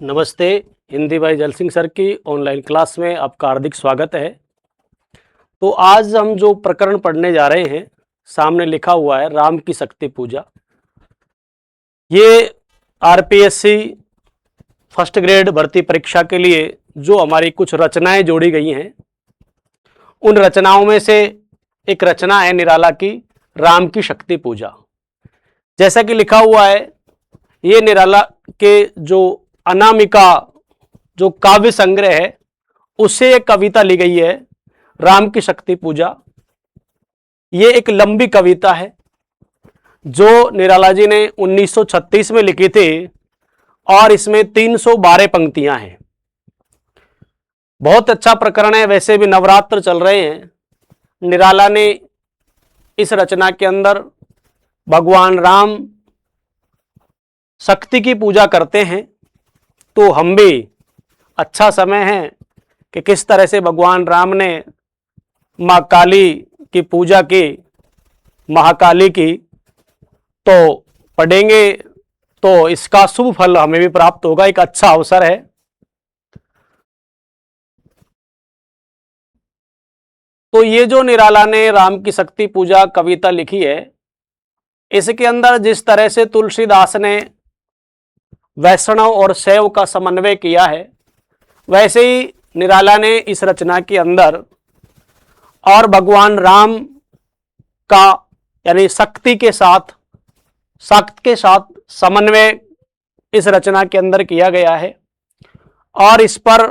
नमस्ते। हिंदी भाई जल सिंह सर की ऑनलाइन क्लास में आपका हार्दिक स्वागत है। तो आज हम जो प्रकरण पढ़ने जा रहे हैं, सामने लिखा हुआ है राम की शक्ति पूजा। ये आरपीएससी फर्स्ट ग्रेड भर्ती परीक्षा के लिए जो हमारी कुछ रचनाएं जोड़ी गई हैं, उन रचनाओं में से एक रचना है निराला की राम की शक्ति पूजा। जैसा कि लिखा हुआ है, ये निराला के जो अनामिका जो काव्य संग्रह है उससे एक कविता ली गई है, राम की शक्ति पूजा। ये एक लंबी कविता है जो निराला जी ने 1936 में लिखी थी और इसमें 312 पंक्तियां हैं। बहुत अच्छा प्रकरण है। वैसे भी नवरात्र चल रहे हैं। निराला ने इस रचना के अंदर भगवान राम शक्ति की पूजा करते हैं, तो हम भी अच्छा समय है कि किस तरह से भगवान राम ने माँ काली की पूजा की, महाकाली की, तो पढ़ेंगे तो इसका शुभ फल हमें भी प्राप्त होगा। एक अच्छा अवसर है। तो ये जो निराला ने राम की शक्ति पूजा कविता लिखी है, इसके अंदर जिस तरह से तुलसीदास ने वैष्णव और शैव का समन्वय किया है, वैसे ही निराला ने इस रचना के अंदर और भगवान राम का यानी शक्ति के साथ समन्वय इस रचना के अंदर किया गया है। और इस पर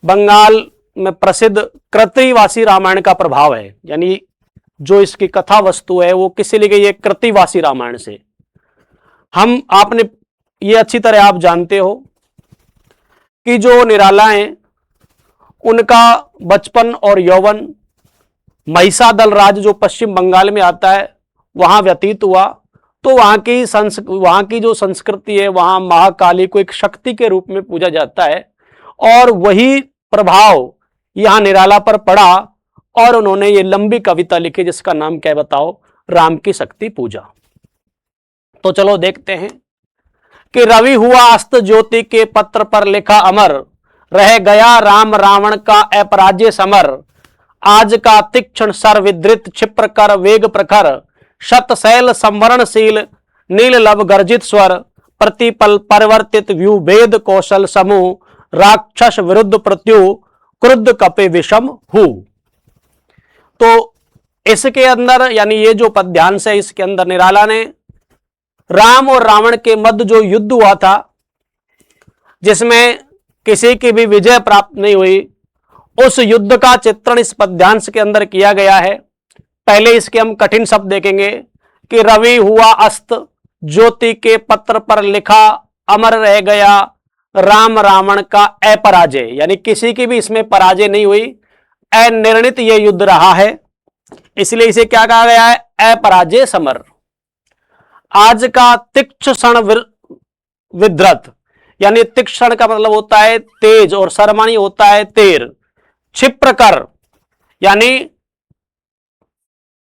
बंगाल में प्रसिद्ध कृतिवासी रामायण का प्रभाव है। यानी जो इसकी कथा वस्तु है वो किससे ली गई है? कृतिवासी रामायण से। आपने ये अच्छी तरह आप जानते हो कि जो निराला हैं उनका बचपन और यौवन महिषादल राज्य जो पश्चिम बंगाल में आता है वहां व्यतीत हुआ। तो वहां की जो संस्कृति है, वहां महाकाली को एक शक्ति के रूप में पूजा जाता है और वही प्रभाव यहां निराला पर पड़ा और उन्होंने ये लंबी कविता लिखी जिसका नाम क्या है बताओ? राम की शक्ति पूजा। तो चलो देखते हैं कि रवि हुआ अस्त ज्योति के पत्र पर लिखा अमर, रह गया राम रावण का अपराज्य समर। आज का तीक्ष्ण सर विधृत क्षिप्र कर वेग प्रखर, शतशैल संवरणशील नील लब गर्जित स्वर। प्रतिपल परिवर्तित व्यू वेद कौशल समूह, राक्षस विरुद्ध प्रत्यु क्रुद्ध कपे विषम हु। तो इसके अंदर यानी ये जो पद्यांश है, इसके अंदर निराला ने राम और रावण के मध्य जो युद्ध हुआ था, जिसमें किसी की भी विजय प्राप्त नहीं हुई, उस युद्ध का चित्रण इस पद्यांश के अंदर किया गया है। पहले इसके हम कठिन शब्द देखेंगे कि रवि हुआ अस्त ज्योति के पत्र पर लिखा अमर रह गया राम रावण का अपराजय। यानी किसी की भी इसमें पराजय नहीं हुई, अनिर्णित यह युद्ध रहा है, इसलिए इसे क्या कहा गया है? अपराजय समर। आज का तीक्ष्ण विधृत, यानी तीक्ष्ण का मतलब होता है तेज और सरमानी होता है तेर। क्षिप्रकर यानी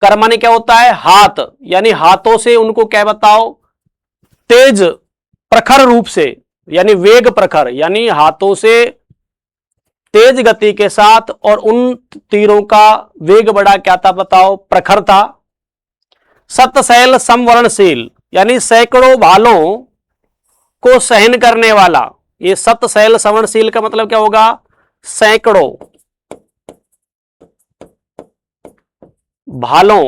कर्मणि क्या होता है? हाथ, यानी हाथों से उनको क्या बताओ? तेज प्रखर रूप से, यानी वेग प्रखर, यानी हाथों से तेज गति के साथ, और उन तीरों का वेग बड़ा क्या था बताओ? प्रखर था। शतशैल संवरणशील, यानी सैकड़ों भालों को सहन करने वाला। ये शतशैल संवरणशील का मतलब क्या होगा? सैकड़ों भालों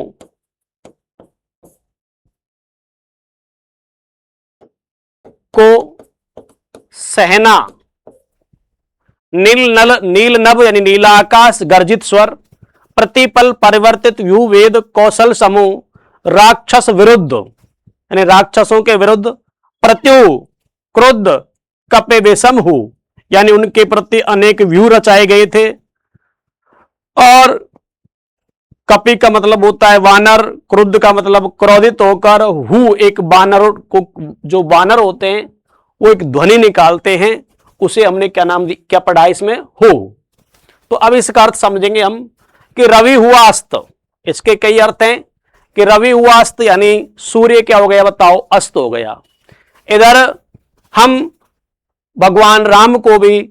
को सहना। नील नभ यानी नीला आकाश, गर्जित स्वर। प्रतिपल परिवर्तित व्यू वेद कौशल समूह, राक्षस विरुद्ध यानी राक्षसों के विरुद्ध, प्रत्यु क्रुद्ध कपे विषम हु, यानी उनके प्रति अनेक व्यू रचाए गए थे। और कपि का मतलब होता है वानर, क्रुद्ध का मतलब क्रोधित होकर, हु एक बानर को, जो बानर होते हैं वो एक ध्वनि निकालते हैं, उसे हमने क्या नाम क्या पढ़ा इसमें? हो। तो अब इसका अर्थ समझेंगे हम कि रवि हुआ अस्त। इसके कई अर्थ हैं कि रवि हुआ अस्त यानी सूर्य क्या हो गया बताओ? अस्त हो गया। इधर हम भगवान राम को भी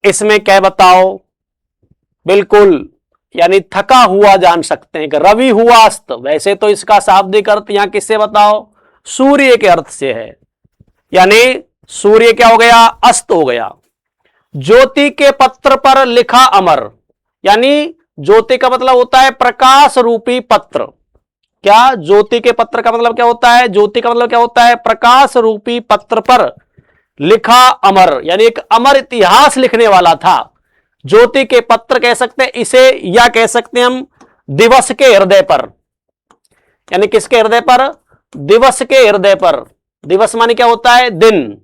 इसमें क्या बताओ बिल्कुल यानी थका हुआ जान सकते हैं कि रवि हुआ अस्त। वैसे तो इसका शाब्दिक अर्थ यहां किससे बताओ, सूर्य के अर्थ से है, यानी सूर्य क्या हो गया, अस्त हो गया। ज्योति के पत्र पर लिखा अमर, यानी ज्योति का मतलब होता है प्रकाश रूपी पत्र। क्या ज्योति के पत्र का मतलब क्या होता है, ज्योति का मतलब क्या होता है, प्रकाश रूपी पत्र पर लिखा अमर, यानी एक अमर इतिहास लिखने वाला था। ज्योति के पत्र कह सकते हैं इसे, या कह सकते हैं हम दिवस के हृदय पर, यानी किसके हृदय पर, दिवस के हृदय पर। दिवस माने क्या होता है, दिन।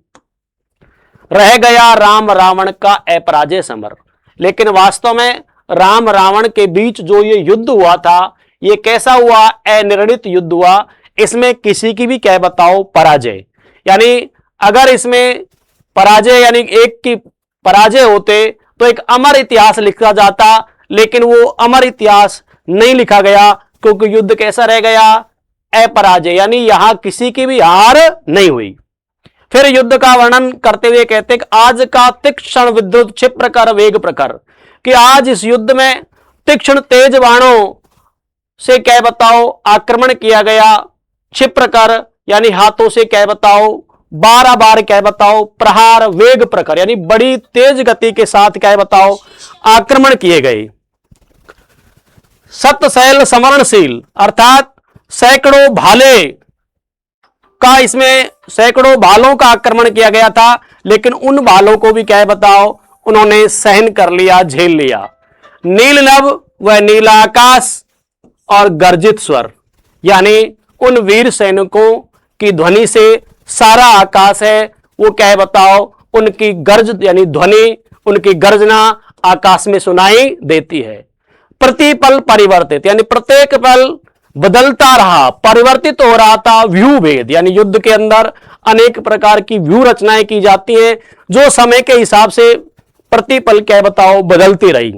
रह गया राम रावण का अपराजय समर, लेकिन वास्तव में राम रावण के बीच जो ये युद्ध हुआ था, ये कैसा हुआ, अनिर्णित युद्ध हुआ। इसमें किसी की भी क्या बताओ पराजय, यानी अगर इसमें पराजय यानी एक की पराजय होते तो एक अमर इतिहास लिखा जाता, लेकिन वो अमर इतिहास नहीं लिखा गया क्योंकि युद्ध कैसा रह गया, अपराजय, यानी यहां किसी की भी हार नहीं हुई। फिर युद्ध का वर्णन करते हुए कहते हैं कि आज का तीक्ष्ण विद्युत क्षिप्र कर वेग प्रकर, कि आज इस युद्ध में तीक्ष्ण तेज बाणों से क्या बताओ आक्रमण किया गया। क्षिप्र कर यानी हाथों से क्या बताओ 12 बार क्या बताओ प्रहार, वेग प्रखर यानी बड़ी तेज गति के साथ क्या बताओ आक्रमण किए गए। सतशैल समरणशील, अर्थात सैकड़ों भाले का, इसमें सैकड़ों भालों का आक्रमण किया गया था, लेकिन उन भालों को भी क्या बताओ उन्होंने सहन कर लिया, झेल लिया। नील नभ व नीला आकाश और गर्जित स्वर, यानी उन वीर सैनिकों की ध्वनि से सारा आकाश है वो क्या बताओ उनकी गर्ज यानी ध्वनि, उनकी गर्जना आकाश में सुनाई देती है। प्रतिपल परिवर्तित, यानी प्रत्येक पल बदलता रहा, परिवर्तित हो रहा था। व्यू भेद, यानी युद्ध के अंदर अनेक प्रकार की व्यू रचनाएं की जाती हैं जो समय के हिसाब से प्रतिपल क्या बताओ बदलती रही।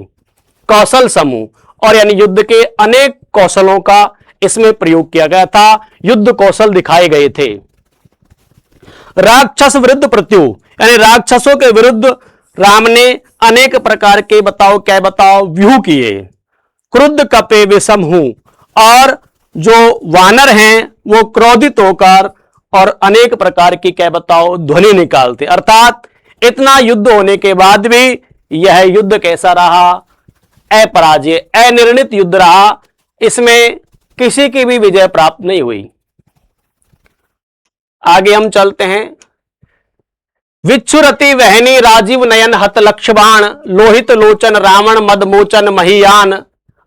कौशल समूह, और यानी युद्ध के अनेक कौशलों का इसमें प्रयोग किया गया था, युद्ध कौशल दिखाए गए थे। राक्षस विरुद्ध प्रत्यु, यानी राक्षसों के विरुद्ध राम ने अनेक प्रकार के बताओ क्या बताओ व्यूह किए। क्रुद्ध कपे विषम हूं, और जो वानर हैं वो क्रोधित होकर और अनेक प्रकार की क्या बताओ ध्वनि निकालते। अर्थात इतना युद्ध होने के बाद भी यह युद्ध कैसा रहा, अपराजय, अनिर्णित युद्ध रहा, इसमें किसी की भी विजय प्राप्त नहीं हुई। आगे हम चलते हैं। विच्छुरति वहनी राजीव नयन हत लक्षबाण, लोहित लोचन रावण मदमोचन महियान,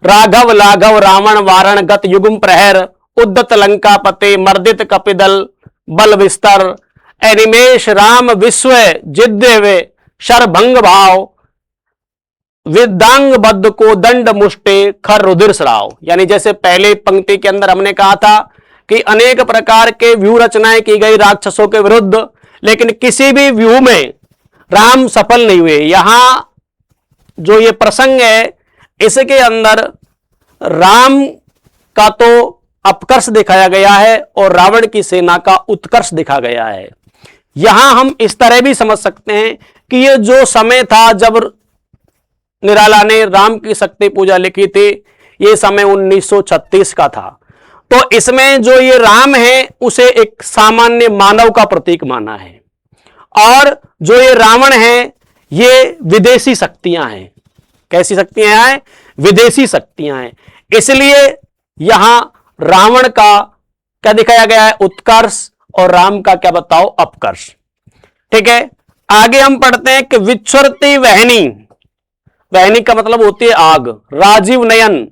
राघव लाघव रावण वारण गत युगम प्रहर, उद्दत लंका पते मर्दित कपिदल बल विस्तर, अनिमेष राम विश्व जिद्देवे शरभंग भाव, विदांग बद्ध को दंड मुष्टे खर रुधिर स्राव। यानी जैसे पहले पंक्ति के अंदर हमने कहा था कि अनेक प्रकार के व्यू रचनाएं की गई राक्षसों के विरुद्ध, लेकिन किसी भी व्यू में राम सफल नहीं हुए। यहां जो ये प्रसंग है इसके अंदर राम का तो अपकर्ष दिखाया गया है और रावण की सेना का उत्कर्ष दिखा गया है। यहां हम इस तरह भी समझ सकते हैं कि ये जो समय था जब निराला ने राम की शक्ति पूजा लिखी थी, ये समय 1936 का था। तो इसमें जो ये राम है उसे एक सामान्य मानव का प्रतीक माना है, और जो ये रावण है ये विदेशी शक्तियां हैं। कैसी शक्तियां हैं, विदेशी शक्तियां हैं। इसलिए यहां रावण का क्या दिखाया गया है, उत्कर्ष, और राम का क्या बताओ अपकर्ष। ठीक है, आगे हम पढ़ते हैं कि विच्छुरति वहनी, वहनी का मतलब होती है आग। राजीव नयन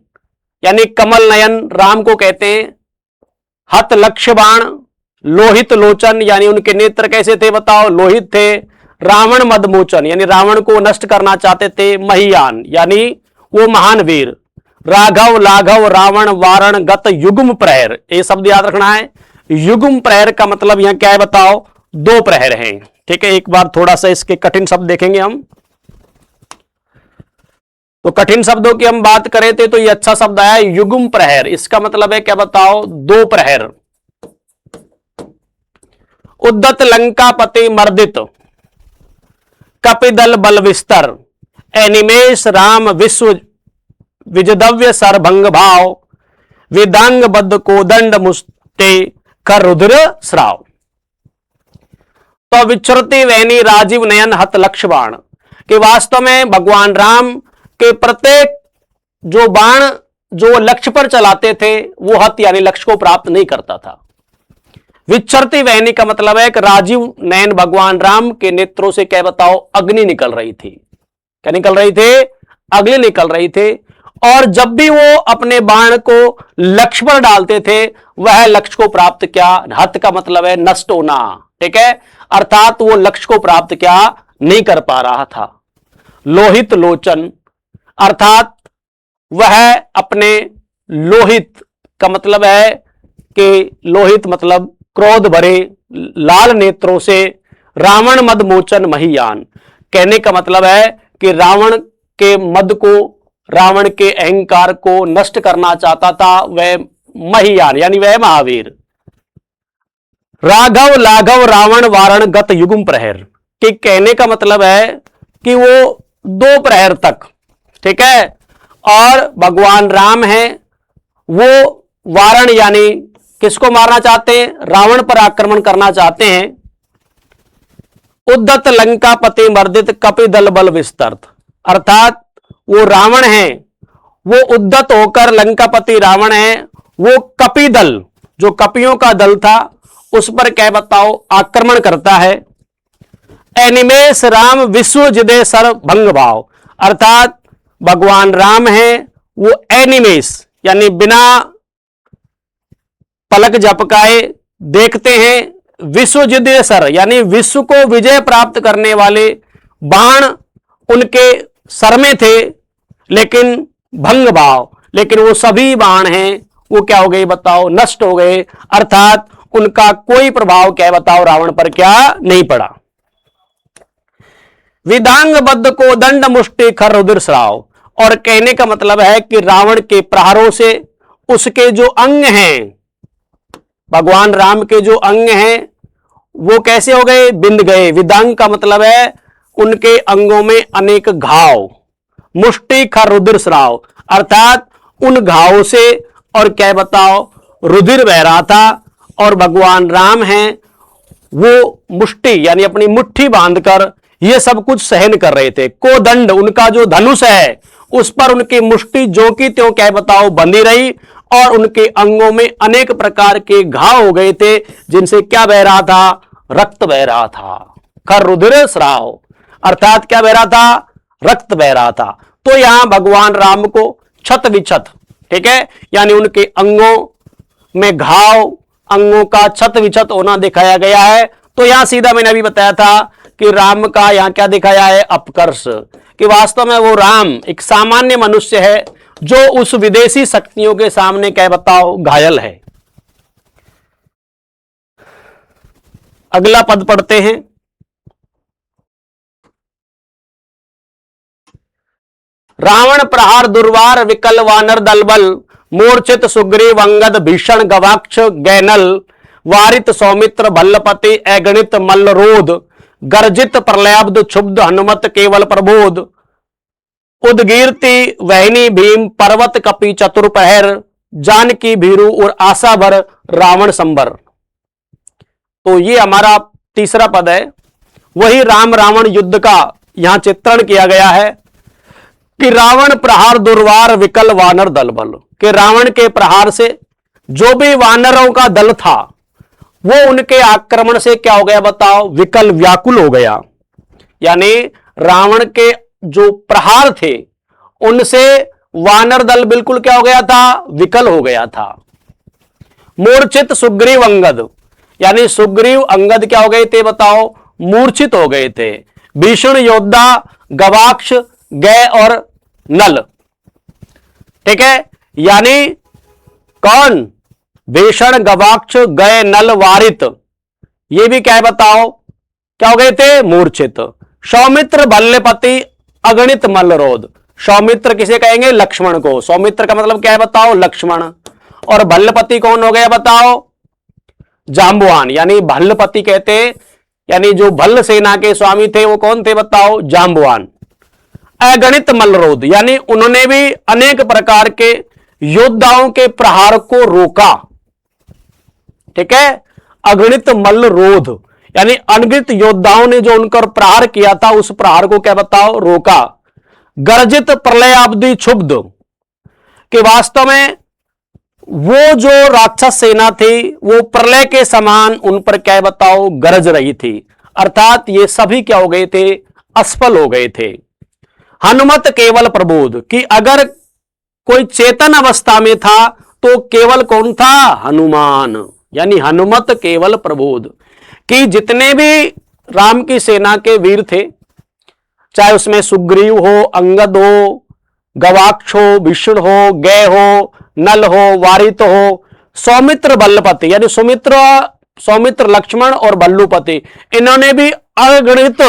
यानी कमल नयन राम को कहते हैं। हत लक्ष्य बाण, लोहित लोचन यानी उनके नेत्र कैसे थे बताओ, लोहित थे। रावण मदमोचन यानी रावण को नष्ट करना चाहते थे। महियान यानी वो महान वीर। राघव लाघव रावण वारण गत युग्म प्रहर, ये शब्द याद रखना है। युग्म प्रहर का मतलब यहां क्या है बताओ, 2 प्रहर हैं। ठीक है, एक बार थोड़ा सा इसके कठिन शब्द देखेंगे हम। तो कठिन शब्दों की हम बात करें थे तो ये अच्छा शब्द आया युग्म प्रहर, इसका मतलब है क्या बताओ, 2 प्रहर। उद्दत लंका पति मर्दित, कपिदल बल विस्तर, एनिमेश राम विश्व विजदव्य सरभंग भाव, वेदांग बद्ध कोदंड मुस्ते कर रुद्र श्राव। तो विचरती वैनी राजीव नयन हत लक्ष्य बाण, कि वास्तव में भगवान राम के प्रत्येक जो बाण जो लक्ष्य पर चलाते थे वो हत यानी लक्ष्य को प्राप्त नहीं करता था। विचरती वहनी का मतलब है कि राजीव नयन भगवान राम के नेत्रों से क्या बताओ अग्नि निकल रही थी। क्या निकल रही थे? अग्नि निकल रही थे। और जब भी वो अपने बाण को लक्ष्य पर डालते थे वह लक्ष्य को प्राप्त क्या, हत का मतलब है नष्ट होना, ठीक है, अर्थात वो लक्ष्य को प्राप्त क्या नहीं कर पा रहा था। लोहित लोचन अर्थात वह अपने लोहित का मतलब है कि लोहित मतलब क्रोध भरे लाल नेत्रों से रावण मद मोचन महियान, कहने का मतलब है कि रावण के मद को, रावण के अहंकार को नष्ट करना चाहता था वह महियान यानी वह महावीर। राघव लाघव रावण वारण गत युगम प्रहर, कि कहने का मतलब है कि वो 2 प्रहर तक, ठीक है, और भगवान राम हैं वो वारण यानी किसको मारना चाहते हैं, रावण पर आक्रमण करना चाहते हैं। उद्दत लंका पति मर्दित कपिदल बल विस्तृत, अर्थात वो रावण है, वो उद्दत होकर लंकापति रावण है, वो कपिदल जो कपियों का दल था उस पर क्या बताओ आक्रमण करता है। एनिमेश राम विश्व जिदे सर भंग भाव, अर्थात भगवान राम है वो एनिमेश यानी बिना पलक झपकाए देखते हैं, विश्व जिदे सर यानी विश्व को विजय प्राप्त करने वाले बाण उनके सर में थे, लेकिन भंग भाव, लेकिन वो सभी बाण हैं वो क्या हो गए बताओ नष्ट हो गए, अर्थात उनका कोई प्रभाव क्या बताओ रावण पर क्या नहीं पड़ा। विदांग बद्ध को दंड मुष्टि खर रुधिर स्राव, और कहने का मतलब है कि रावण के प्रहारों से उसके जो अंग हैं, भगवान राम के जो अंग हैं वो कैसे हो गए, बिंद गए। विदांग का मतलब है उनके अंगों में अनेक घाव, मुष्टि खर रुधिर स्राव, अर्थात उन घावों से और क्या बताओ रुधिर बह रहा था, और भगवान राम हैं वो मुष्टि यानी अपनी मुट्ठी बांधकर ये सब कुछ सहन कर रहे थे। कोदंड उनका जो धनुष है उस पर उनकी मुष्टि जो की त्यों क्या बताओ बंधी रही, और उनके अंगों में अनेक प्रकार के घाव हो गए थे जिनसे क्या बह रहा था, रक्त बह रहा था। खर रुधिर स्राव अर्थात क्या बह रहा था, रक्त बह रहा था। तो यहां भगवान राम को छत विछत, ठीक है, यानी उनके अंगों में घाव, अंगों का छत विछत होना दिखाया गया है। तो यहां सीधा मैंने अभी बताया था कि राम का यहां क्या दिखाया है, अपकर्ष, कि वास्तव में वो राम एक सामान्य मनुष्य है जो उस विदेशी शक्तियों के सामने क्या बताओ घायल है। अगला पद पढ़ते हैं। रावण प्रहार दुर्वार विकल वानर दलबल, मूर्छित सुग्रीव अंगद भीषण गवाक्ष गैनल, वारित सौमित्र भल्लपति अगणित मल्लरोध, गर्जित प्रलयाब्द क्षुब्ध हनुमत केवल प्रबोध, उदगीर्ति वहनी भीम पर्वत कपि चतुर पहर, जानकी भीरु और आशा भर रावण संबर। तो ये हमारा तीसरा पद है। वही राम रावण युद्ध का यहां चित्रण किया गया है कि रावण प्रहार दुर्वार विकल वानर दल बल, कि रावण के प्रहार से जो भी वानरों का दल था वो उनके आक्रमण से क्या हो गया बताओ, विकल व्याकुल हो गया। यानी रावण के जो प्रहार थे उनसे वानर दल बिल्कुल क्या हो गया था, विकल हो गया था। मूर्छित सुग्रीव अंगद, यानी सुग्रीव अंगद क्या हो गए थे बताओ, मूर्छित हो गए थे। भीषण योद्धा गवाक्ष गय और नल, ठीक है, यानी कौन, भीषण गवाक्ष गय नल वारित, ये भी क्या है बताओ क्या हो गए थे, मूर्छित। सौमित्र भल्लपति अगणित मल्लरोध, सौमित्र किसे कहेंगे, लक्ष्मण को। सौमित्र का मतलब क्या है बताओ, लक्ष्मण। और भल्लपति कौन हो गया बताओ, जाम्बुवान, यानी भल्लपति कहते यानी जो भल्ल सेना के स्वामी थे वो कौन थे बताओ? जांबवान। अगणित मल्लरोध, यानी उन्होंने भी अनेक प्रकार के योद्धाओं के प्रहार को रोका। ठीक है, अगणित मल्लरोध यानी अनगिनत योद्धाओं ने जो उनकर प्रहार किया था उस प्रहार को क्या बताओ? रोका। गर्जित प्रलयाब्धि क्षुब्ध, कि वास्तव में वो जो राक्षस सेना थी वो प्रलय के समान उन पर क्या बताओ? गरज रही थी, अर्थात ये सभी क्या हो गए थे? असफल हो गए थे। हनुमत केवल प्रबोध, कि अगर कोई चेतन अवस्था में था तो केवल कौन था? हनुमान, यानी हनुमत केवल प्रबोध, कि जितने भी राम की सेना के वीर थे, चाहे उसमें सुग्रीव हो, अंगद हो, गवाक्ष हो, भीषण हो, गय हो, नल हो, वारित हो, सौमित्र बल्लपति, यानी सौमित्र लक्ष्मण और बल्लुपति, इन्होंने भी अगणित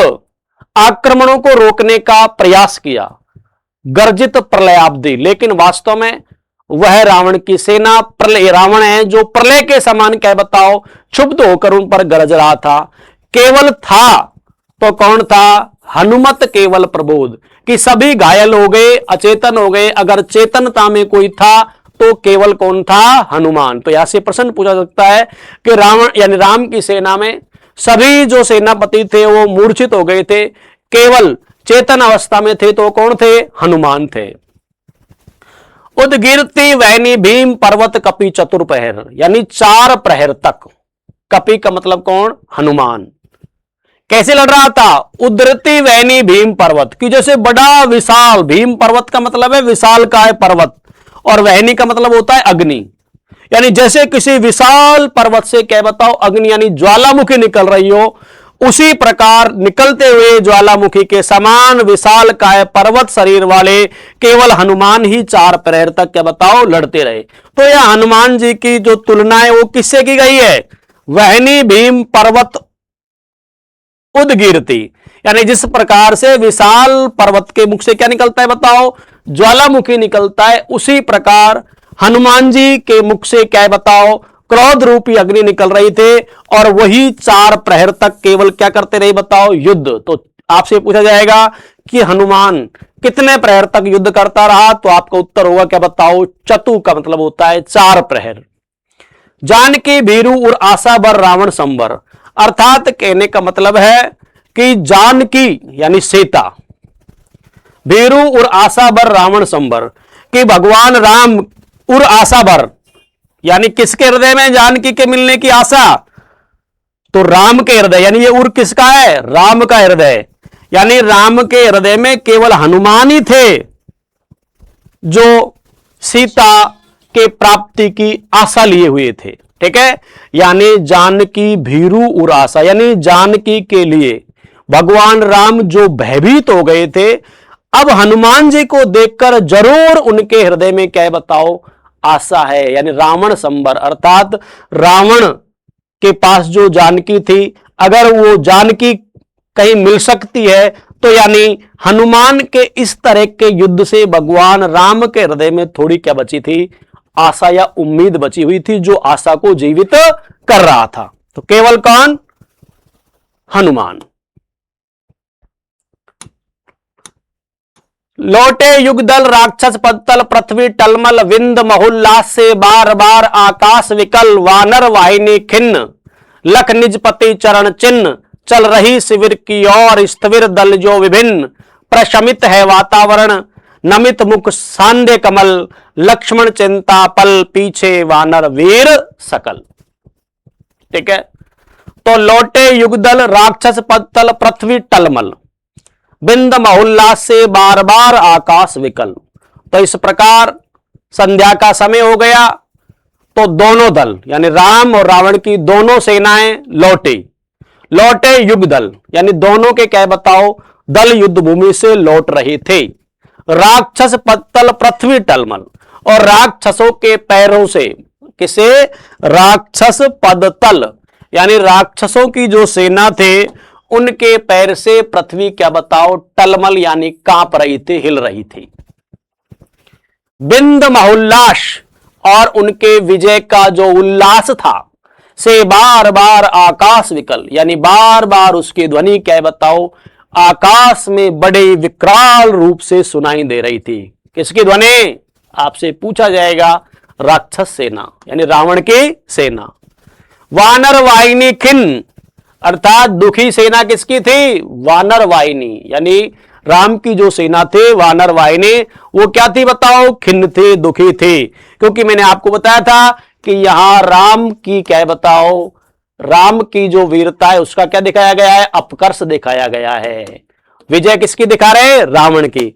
आक्रमणों को रोकने का प्रयास किया, गर्जित प्रलयाब्धि, लेकिन वास्तव में वह रावण की सेना रावण है जो प्रलय के समान क्या बताओ? क्षुब्ध होकर उन पर गरज रहा था। केवल था तो कौन था? हनुमत केवल प्रबोध, कि सभी घायल हो गए, अचेतन हो गए, अगर चेतनता में कोई था तो केवल कौन था? हनुमान। तो यहां से प्रश्न पूछा सकता है कि रावण यानी राम की सेना में सभी जो सेनापति थे वो मूर्छित हो गए थे, केवल चेतन अवस्था में थे तो कौन थे? हनुमान थे। उदगिरती वैनी भीम पर्वत कपि चतुर्प्रहर, यानी 4 प्रहर तक। कपि का मतलब कौन? हनुमान। कैसे लड़ रहा था? उदृति वैनी भीम पर्वत, कि जैसे बड़ा विशाल, भीम पर्वत का मतलब है विशाल का है पर्वत, और वहनी का मतलब होता है अग्नि, यानी जैसे किसी विशाल पर्वत से क्या बताओ? अग्नि यानी ज्वालामुखी निकल रही हो, उसी प्रकार निकलते हुए ज्वालामुखी के समान विशाल काय पर्वत शरीर वाले केवल हनुमान ही 4 प्रहर तक क्या बताओ? लड़ते रहे। तो यह हनुमान जी की जो तुलना है वो किससे की गई है? वहनी भीम पर्वत उदगिरती, यानी जिस प्रकार से विशाल पर्वत के मुख से क्या निकलता है बताओ? ज्वालामुखी निकलता है, उसी प्रकार हनुमान जी के मुख से क्या बताओ? क्रोध रूपी अग्नि निकल रही थे, और वही 4 प्रहर तक केवल क्या करते रहे बताओ? युद्ध। तो आपसे पूछा जाएगा कि हनुमान कितने प्रहर तक युद्ध करता रहा, तो आपका उत्तर होगा क्या बताओ? चतु का मतलब होता है 4 प्रहर। जानकी भीरु और आशा बर रावण संबर, अर्थात कहने का मतलब है कि जानकी यानी सीता, भीरु और आशा बर रावण संबर, कि भगवान राम और आशा बर, यानी किसके हृदय में जानकी के मिलने की आशा? तो राम के हृदय, यानी ये उर किसका है? राम का हृदय, यानी राम के हृदय में केवल हनुमान ही थे जो सीता के प्राप्ति की आशा लिए हुए थे। ठीक है, यानी जानकी भीरु और आशा, यानी जानकी के लिए भगवान राम जो भयभीत हो गए थे, अब हनुमान जी को देखकर जरूर उनके हृदय में क्या बताओ? आशा है, यानी रावण संबर, अर्थात रावण के पास जो जानकी थी, अगर वो जानकी कहीं मिल सकती है तो यानी हनुमान के इस तरह के युद्ध से भगवान राम के हृदय में थोड़ी क्या बची थी? आशा या उम्मीद बची हुई थी, जो आशा को जीवित कर रहा था। तो केवल कौन? हनुमान। लौटे युगदल राक्षस पदतल पृथ्वी टलमल, विंद महुल्लास से बार बार आकाश विकल, वानर वाहिनी खिन्न, लख निजपति चरण चिन्ह, चल रही शिविर की ओर स्थिर दल जो विभिन्न, प्रशमित है वातावरण, नमित मुख सांदे कमल, लक्ष्मण चिंता पल, पीछे वानर वीर सकल। ठीक है, तो लौटे युगदल राक्षस पदतल पृथ्वी टलमल, बिंद महुल्लास से बार बार आकाश विकल। तो इस प्रकार संध्या का समय हो गया, तो दोनों दल यानी राम और रावण की दोनों सेनाएं लौटे युगदल, यानी दोनों के क्या बताओ? दल युद्ध भूमि से लौट रहे थे। राक्षस पदतल पृथ्वी टलमल, और राक्षसों के पैरों से, किसे? राक्षस पदतल, यानी राक्षसों की जो सेना थे उनके पैर से पृथ्वी क्या बताओ? टलमल, यानी कांप रही थी, हिल रही थी। बिंद महुल्लास, और उनके विजय का जो उल्लास था, से बार बार आकाश विकल, यानी बार बार उसकी ध्वनि क्या है बताओ, आकाश में बड़े विकराल रूप से सुनाई दे रही थी। किसकी ध्वनि? आपसे पूछा जाएगा, राक्षस सेना यानी रावण की सेना। वानर वाहिनी खिन्न, अर्थात दुखी सेना किसकी थी? वानर वाहिनी, यानी राम की जो सेना थे वानर वाहिनी, वो क्या थी बताओ? खिन्न थे, दुखी थे। क्योंकि मैंने आपको बताया था कि यहां राम की क्या है बताओ, राम की जो वीरता है उसका क्या दिखाया गया है? अपकर्ष दिखाया गया है। विजय किसकी दिखा रहे हैं? रावण की।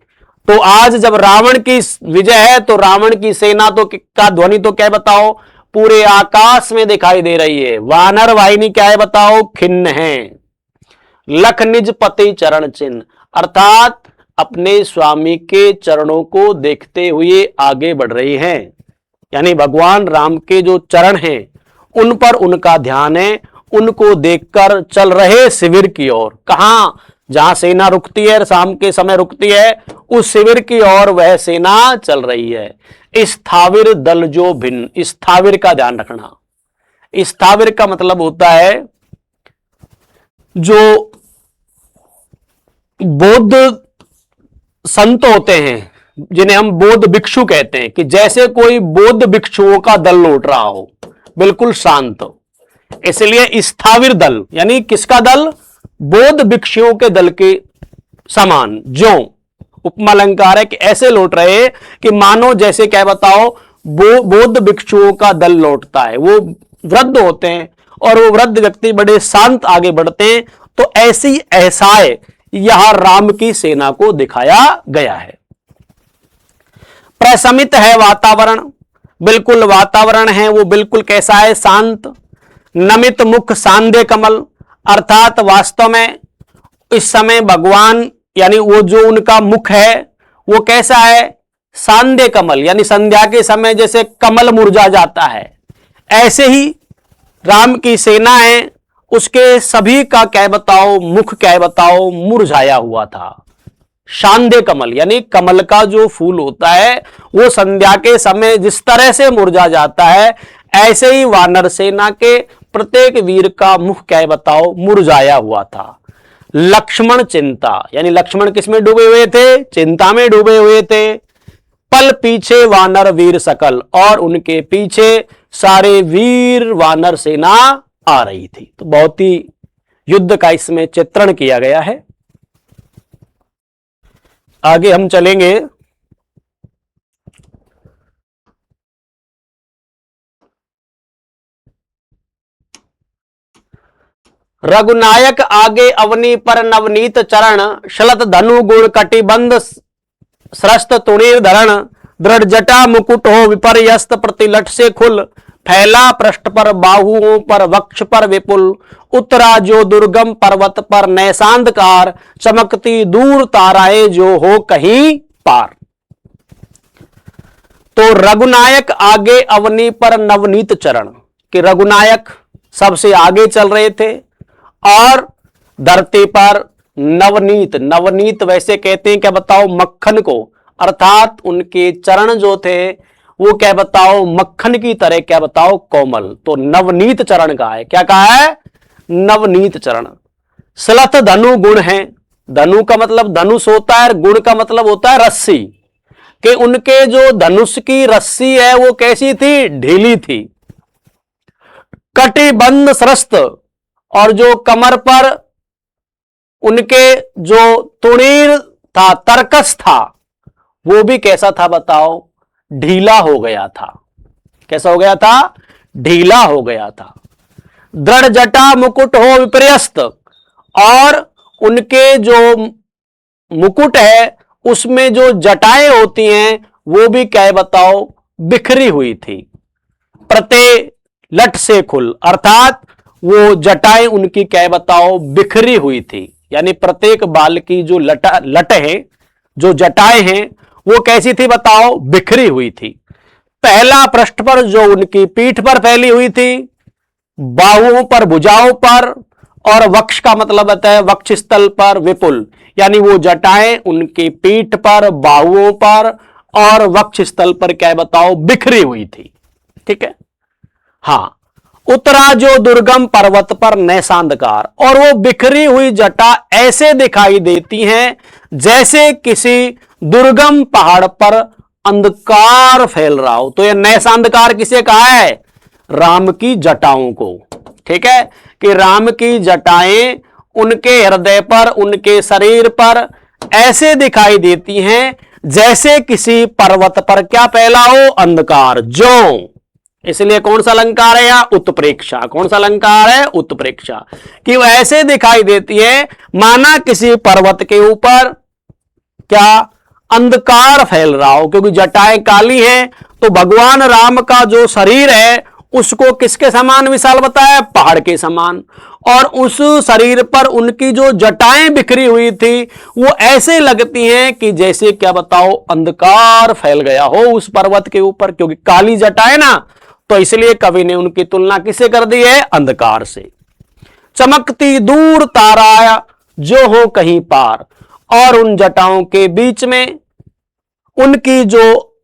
तो आज जब रावण की विजय है तो रावण की सेना तो का ध्वनि तो क्या बताओ, पूरे आकाश में दिखाई दे रही है। वानर वाहिनी क्या है बताओ? खिन्न है। लख निज पति चरण चिन्ह, अर्थात अपने स्वामी के चरणों को देखते हुए आगे बढ़ रही हैं, यानी भगवान राम के जो चरण हैं उन पर उनका ध्यान है, उनको देखकर चल रहे शिविर की ओर। कहां? जहां सेना रुकती है, शाम के समय रुकती है, उस शिविर की ओर वह सेना चल रही है। स्थाविर दल जो भिन्न, स्थाविर का ध्यान रखना। स्थाविर का मतलब होता है जो बौद्ध संत होते हैं, जिन्हें हम बौद्ध भिक्षु कहते हैं, कि जैसे कोई बौद्ध भिक्षुओं का दल लौट रहा हो, बिल्कुल शांत। इसलिए स्थाविर दल यानी किसका दल? बौद्ध भिक्षुओं के दल के समान। जो उपमा अलंकार है कि ऐसे लौट रहे कि मानो जैसे क्या बताओ, बौद्ध भिक्षुओं का दल लौटता है। वो वृद्ध होते हैं और वो वृद्ध व्यक्ति बड़े शांत आगे बढ़ते हैं। तो ऐसी ऐसाए यहां राम की सेना को दिखाया गया है। प्रशमित है वातावरण, बिल्कुल वातावरण है वो बिल्कुल कैसा है? शांत। नमित मुख सांदे कमल, अर्थात वास्तव में इस समय भगवान यानी वो जो उनका मुख है वो कैसा है? सांदे कमल, यानी संध्या के समय जैसे कमल मुरझा जाता है, ऐसे ही राम की सेना है उसके सभी का क्या बताओ, मुख क्या बताओ, मुरझाया हुआ था। शांदे कमल यानी कमल का जो फूल होता है वो संध्या के समय जिस तरह से मुरझा जाता है, ऐसे ही वानर सेना के प्रत्येक वीर का मुख क्या बताओ, मुरझाया हुआ था। लक्ष्मण चिंता, यानी लक्ष्मण किसमें डूबे हुए थे? चिंता में डूबे हुए थे। पल पीछे वानर वीर सकल, और उनके पीछे सारे वीर वानर सेना आ रही थी। तो बहुत ही युद्ध का इसमें चित्रण किया गया है। आगे हम चलेंगे। रघुनायक आगे अवनी पर नवनीत चरण, शलत धनु गुण कटिबंध स्रस्त तुणीर धरण, दृढ़ जटा मुकुट हो विपर्यस्त प्रतिलट से खुल, फैला पृष्ठ पर बाहुओं पर वक्ष पर विपुल, उत्तरा जो दुर्गम पर्वत पर नैसांधकार, चमकती दूर ताराएं जो हो कहीं पार। तो रघुनायक आगे अवनी पर नवनीत चरण, कि रघुनायक सबसे आगे चल रहे थे और धरती पर नवनीत, नवनीत वैसे कहते हैं क्या बताओ, मक्खन को, अर्थात उनके चरण जो थे वो क्या बताओ, मक्खन की तरह क्या बताओ, कोमल। तो नवनीत चरण का है, क्या कहा है? नवनीत चरण। सलथ धनु गुण है, धनु का मतलब धनुष होता है, गुण का मतलब होता है रस्सी, कि उनके जो धनुष की रस्सी है वो कैसी थी? ढीली थी। कटिबंध स्रस्त, और जो कमर पर उनके जो तुणीर था, तरकस था, वो भी कैसा था बताओ? ढीला हो गया था। कैसा हो गया था? ढीला हो गया था। दृढ़ जटा मुकुट हो विपर्यस्त, और उनके जो मुकुट है उसमें जो जटाएं होती हैं वो भी क्या बताओ? बिखरी हुई थी। प्रत्येक लट से खुल, अर्थात वो जटाएं उनकी क्या बताओ? बिखरी हुई थी। यानी प्रत्येक बाल की जो लट है, जो जटाएं हैं वो कैसी थी बताओ? बिखरी हुई थी। पहला पृष्ठ पर जो उनकी पीठ पर फैली हुई थी, बाहुओं पर, भुजाओं पर, और वक्ष का मतलब होता है वक्ष स्थल पर विपुल, यानी वो जटाएं उनकी पीठ पर, बाहुओं पर और वक्ष स्थल पर क्या बताओ? बिखरी हुई थी। ठीक है, हां। उतरा जो दुर्गम पर्वत पर नैसा अंधकार, और वो बिखरी हुई जटा ऐसे दिखाई देती हैं जैसे किसी दुर्गम पहाड़ पर अंधकार फैल रहा हो। तो ये नैसा अंधकार किसे कहा है? राम की जटाओं को। ठीक है, कि राम की जटाएं उनके हृदय पर, उनके शरीर पर ऐसे दिखाई देती हैं जैसे किसी पर्वत पर क्या फैला हो? अंधकार। जो इसलिए कौन सा अलंकार है? यहां उत्प्रेक्षा। कौन सा अलंकार है? उत्प्रेक्षा। कि वह ऐसे दिखाई देती है माना किसी पर्वत के ऊपर क्या अंधकार फैल रहा हो, क्योंकि जटाएं काली हैं। तो भगवान राम का जो शरीर है उसको किसके समान विशाल बताया? पहाड़ के समान। और उस शरीर पर उनकी जो जटाएं बिखरी हुई थी वो ऐसे लगती हैं कि जैसे क्या बताओ अंधकार फैल गया हो उस पर्वत के ऊपर, क्योंकि काली जटाएं ना। तो इसलिए कवि ने उनकी तुलना किससे कर दी है? अंधकार से। चमकती दूर तारा जो हो कहीं पार, और उन जटाओं के बीच में उनकी जो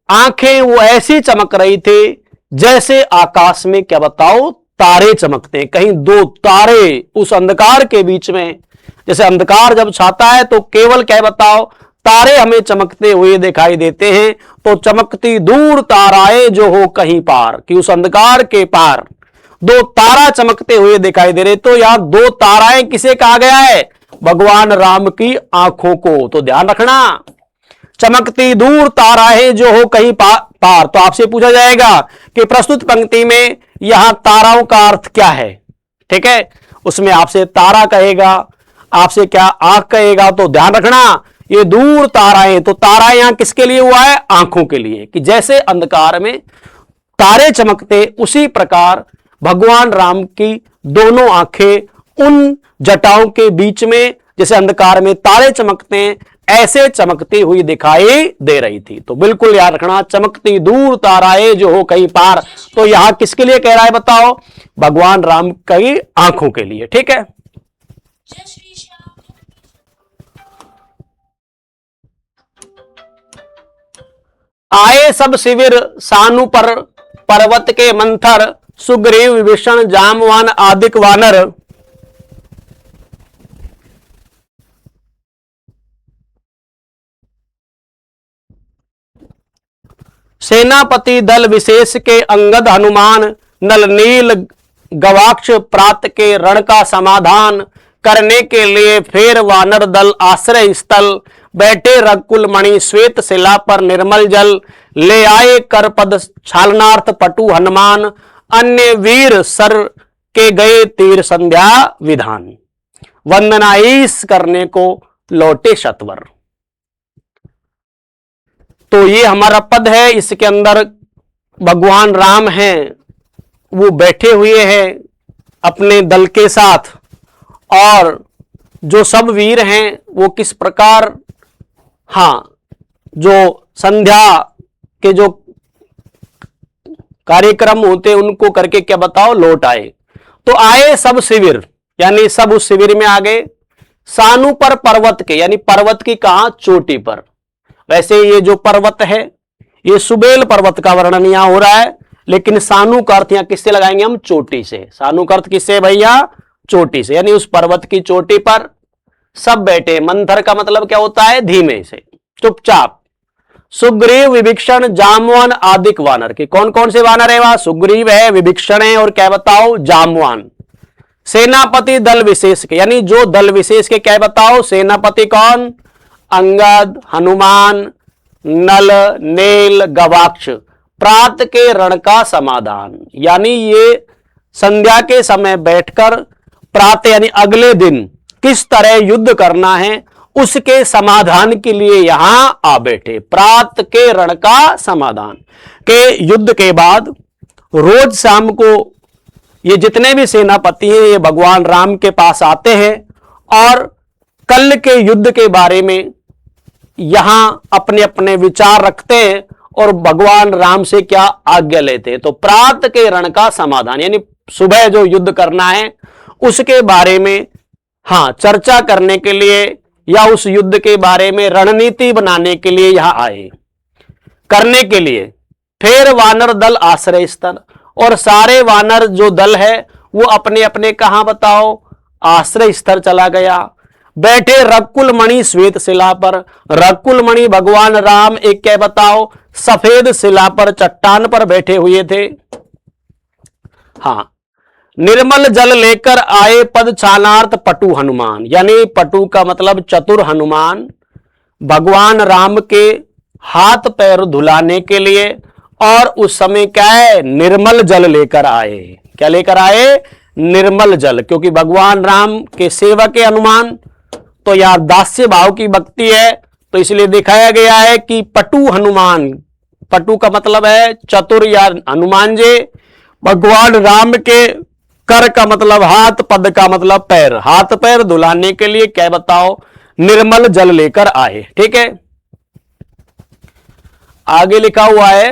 आंखें वो ऐसी चमक रही थी जैसे आकाश में क्या बताओ तारे चमकते हैं। कहीं दो तारे उस अंधकार के बीच में, जैसे अंधकार जब छाता है तो केवल क्या बताओ तारे हमें चमकते हुए दिखाई देते हैं। तो चमकती दूर ताराएं जो हो कहीं पार, कि उस अंधकार के पार दो तारा चमकते हुए दिखाई दे रहे। तो यहां दो ताराएं किसे कहा गया है? भगवान राम की आंखों को। तो ध्यान रखना, चमकती दूर ताराएं जो हो कहीं पार। तो आपसे पूछा जाएगा कि प्रस्तुत पंक्ति में यहां ताराओं का अर्थ क्या है? ठीक है, उसमें आपसे तारा कहेगा, आपसे क्या आंख कहेगा। तो ध्यान रखना ये दूर ताराएं, तो ताराएं यहां किसके लिए हुआ है? आंखों के लिए। कि जैसे अंधकार में तारे चमकते उसी प्रकार भगवान राम की दोनों आंखें उन जटाओं के बीच में जैसे अंधकार में तारे चमकते हैं ऐसे चमकती हुई दिखाई दे रही थी। तो बिल्कुल याद रखना, चमकती दूर ताराएं जो हो कहीं पार। तो यहां किसके लिए कह रहा है बताओ? भगवान राम की आंखों के लिए। ठीक है, आए सब शिविर सानु पर पर्वत के मंथर, सुग्रीव विभीषण जामवान आदिक वानर। सेनापति दल विशेष के अंगद हनुमान, नल नील गवाक्ष प्रात के रण का समाधान करने के लिए फेर वानर दल आश्रय स्थल, बैठे रघुकुल मणि श्वेत शिला पर निर्मल जल, ले आए कर पद छालनार्थ पटु हनुमान, अन्य वीर सर के गए तीर संध्या विधान, वंदना ईश करने को लौटे शतवर। तो ये हमारा पद है, इसके अंदर भगवान राम हैं, वो बैठे हुए हैं अपने दल के साथ, और जो सब वीर हैं वो किस प्रकार, हाँ, जो संध्या के जो कार्यक्रम होते उनको करके क्या बताओ लौट आए। तो आए सब शिविर, यानी सब उस शिविर में आ गए। सानु पर पर्वत के, यानी पर्वत की कहां? चोटी पर। वैसे ये जो पर्वत है ये सुबेल पर्वत का वर्णन यहां हो रहा है, लेकिन सानु का अर्थ यहां किससे लगाएंगे हम? चोटी से। सानु का अर्थ किससे भैया? चोटी से। यानी उस पर्वत की चोटी पर सब बैठे। मंथर का मतलब क्या होता है? धीमे से, चुपचाप। सुग्रीव विभीषण जामवान आदिक वानर के, कौन कौन से वानर है वहां? सुग्रीव है, विभीषण है, और क्या बताओ? जामवान। सेनापति दल विशेष के, यानी जो दल विशेष के क्या बताओ? सेनापति कौन? अंगद, हनुमान, नल, नील, गवाक्ष, प्रात के रण का समाधान। यानी ये संध्या के समय बैठकर प्रात यानी अगले दिन किस तरह युद्ध करना है उसके समाधान के लिए यहां आ बैठे। प्रात के रण का समाधान के युद्ध के बाद रोज शाम को ये जितने भी सेनापति हैं ये भगवान राम के पास आते हैं और कल के युद्ध के बारे में यहां अपने अपने विचार रखते हैं और भगवान राम से क्या आज्ञा लेते हैं। तो प्रात के रण का समाधान यानी सुबह जो युद्ध करना है उसके बारे में हाँ चर्चा करने के लिए या उस युद्ध के बारे में रणनीति बनाने के लिए यहां आए। करने के लिए फिर वानर दल आश्रय स्थल, और सारे वानर जो दल है वो अपने अपने कहां बताओ आश्रय स्थल चला गया। बैठे रकुल मणि श्वेत शिला पर, रकुल मणि भगवान राम एक क्या बताओ सफेद शिला पर चट्टान पर बैठे हुए थे। हाँ, निर्मल जल लेकर आए पद छानार्थ पटु हनुमान, यानी पटु का मतलब चतुर हनुमान भगवान राम के हाथ पैर धुलाने के लिए, और उस समय क्या है निर्मल जल लेकर आए। क्या लेकर आए? निर्मल जल, क्योंकि भगवान राम के सेवक है हनुमान, तो यहां दास्य भाव की भक्ति है, तो इसलिए दिखाया गया है कि पटु हनुमान, पटु का मतलब है चतुर या हनुमान जी भगवान राम के कर का मतलब हाथ, पद का मतलब पैर, हाथ पैर धुलाने के लिए क्या बताओ निर्मल जल लेकर आए। ठीक है, आगे लिखा हुआ है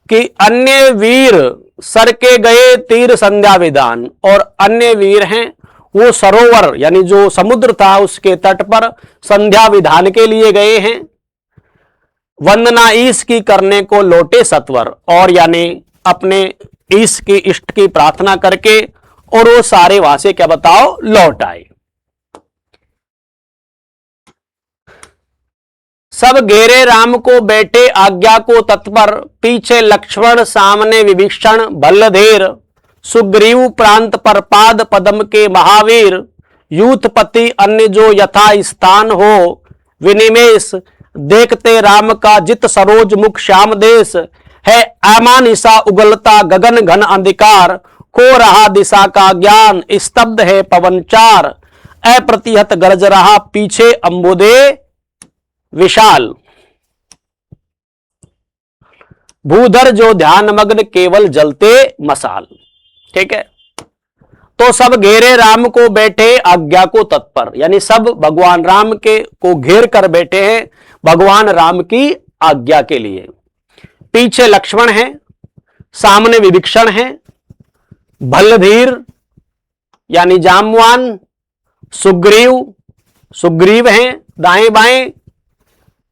कि अन्य वीर सर के गए तीर संध्या विधान, और अन्य वीर हैं वो सरोवर यानी जो समुद्र था उसके तट पर संध्या विधान के लिए गए हैं। वंदना ईश की करने को लौटे सत्वर, और यानी अपने ईश की इष्ट की प्रार्थना करके और वो सारे वहां से क्या बताओ लौट आए। सब घेरे राम को बैठे आज्ञा को तत्पर, पीछे लक्ष्मण सामने विभीषण बल्लधेर, सुग्रीव प्रांत पर पाद पदम के महावीर, यूथपति अन्य जो यथा स्थान हो विनिमेश, देखते राम का जित सरोज मुख श्याम देश, है अमानिशा उगलता गगन घन अंधकार, खो रहा दिशा का ज्ञान स्तब्ध है पवन चार, अप्रतिहत गरज रहा पीछे अंबुदे विशाल, भूधर जो ध्यान मग्न केवल जलते मसाल। ठीक है, तो सब घेरे राम को बैठे आज्ञा को तत्पर, यानी सब भगवान राम के को घेर कर बैठे हैं भगवान राम की आज्ञा के लिए। पीछे लक्ष्मण है, सामने विभीषण है, भल्लधीर यानी जामवान, सुग्रीव हैं दाएं बाएं,